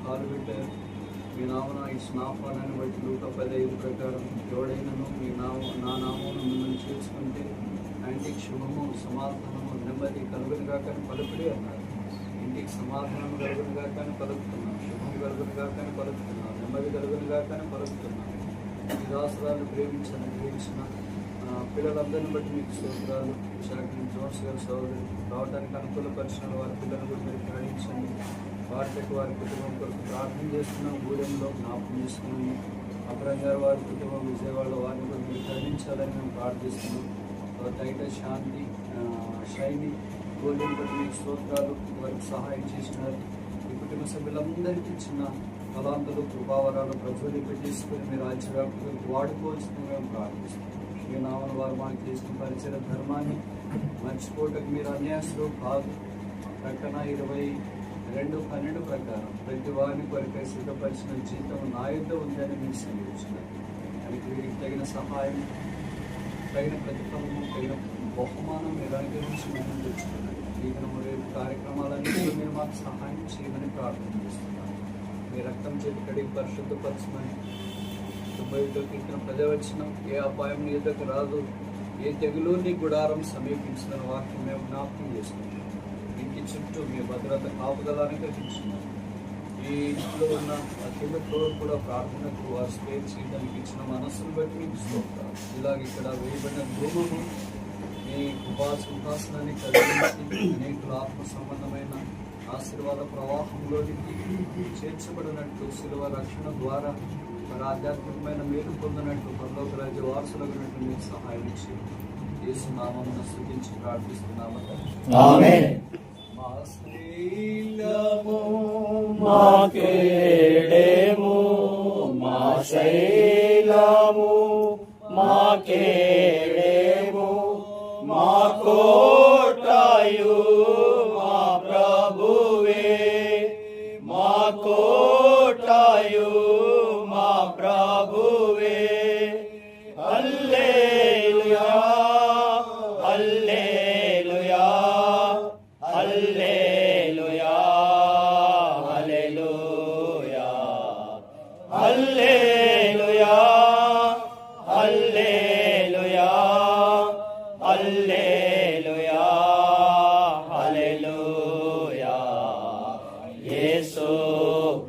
కాలు పెట్టారు. మీ నామన ఇచ్చిన ఆహ్వానాన్ని బట్టి లూకా 10:5 ప్రకారం ఎవడైనాను నా నామమును మిమ్మల్ని చేసుకుంటే ఆయనకి శుభము, సమాధానము, నెమ్మది కలుగునుగా కానీ పలుకుడి అన్నారు. ఇంటికి సమాధానం కలుగునుగా కానీ పలుకుతున్నాం, శుభం కలుగునుగా కానీ పలుకుతున్నాం, నెమ్మది కలుగునుగా కానీ పలుకుతున్నాం. ఈ దాసురాలను గ్రహించిన పిల్లలందరినీ బట్టి మీకు స్తోత్రాలు. విశాఖని జోన్స్ గారి సోదరులు రావడానికి అనుకూలపరిచిన వారి పిల్లలను కూడా మీరు గ్రహించండి. వారికి వారి కుటుంబం కొరకు ప్రార్థన చేస్తున్నాం. గూడెంలో జ్ఞాపకం చేసుకున్నాము. అబ్రహం గారు వారి కుటుంబం విజయవాడలో వారిని కూడా మీరు గ్రహించాలని మేము ప్రార్థిస్తున్నాం. టైటస్, శాంతి, షైని, గోల్డెన్ బట్టి మీకు స్తోత్రాలు. వారికి సహాయం చేసినారు. ఈ కుటుంబ సభ్యులందరికీ చిన్న తలాంతులు, కృపావరాలు ప్రజ్వలింప చేసుకుని మీరు రాజ్యవ్యాప్తికి వాడుకోవాల్సింది మేము ప్రార్థిస్తున్నాం. మీ నామన వారు మాకు చేసిన పరిచయ ధర్మాన్ని మర్చిపోవటకు మీరు అన్యాసులు కాదు. ప్రకటన 22:12 ప్రకారం ప్రతి వారిని కొరకై సిద్ధపరిచిన జీతం నా యుద్ధ ఉందని మీరు సెలవించినారు. దానికి వీరికి తగిన సహాయం, తగిన ప్రతిఫలము, తగిన బహుమానం మీరు అనుగ్రహించి మేము తెచ్చుకున్నారు. ఈ కార్యక్రమాలన్నింటిలో మీరు మాకు సహాయం చేయమని ప్రార్థన చేస్తున్నారు. మీ రక్తం చేతి కడిగి పరిశుద్ధపరచమని 91వ కీర్తన 10వ వచనం, ఏ అపాయం నీ ఎదుకు రాదు, ఏ తెగులు నీ గుడారం సమీపించిన వాక్యం మేము జ్ఞాపకం చేసుకుంటాం. ఇంటి చుట్టూ మీ భద్రత కాపుదల అనుగ్రహించున్నాం. ఈ ఇంట్లో ఉన్న కింద ఫ్లోర్ కూడా ప్రార్థనకు వారు స్పేర్ చేయడానికి ఇచ్చిన మనస్సును బట్టి మీకు స్తోత్రాలు. ఇలాగ ఇక్కడ వేయబడిన ధూమము మీ కృపా సింహాసనాన్ని కలిగించి అనేకుల ఆత్మ సంబంధమైన ఆశీర్వాద ప్రవాహంలోనికి చేర్చబడినట్టు శిలువ రక్షణ ద్వారా మరి ఆధ్యాత్మికమైన మేలు పొందినట్టు పరలోక రాజ్య వారసులగినట్టు మీకు సహాయం ఇచ్చి యేసు నామమున స్తుతించి ప్రార్థిస్తున్నాము. ఆమేన్. మా శైలము మా కేడెము, మా శైలము మా కేడెము, మా కోటయు మా ప్రభువే, మా కోటయు మా ప్రభువే. హల్లెలూయా, హల్లెలూయా, హల్లెలూయా, హల్లెలూయా, హల్లెలూయా, హల్లెలూయా, హల్లెలూయా, హల్లెలూయా. యేసు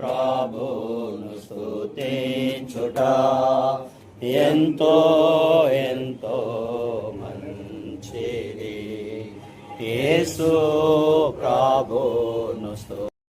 ప్రభువును స్తుతించుట ఎంతో ఎంతో మంచిది. యేసు ప్రభు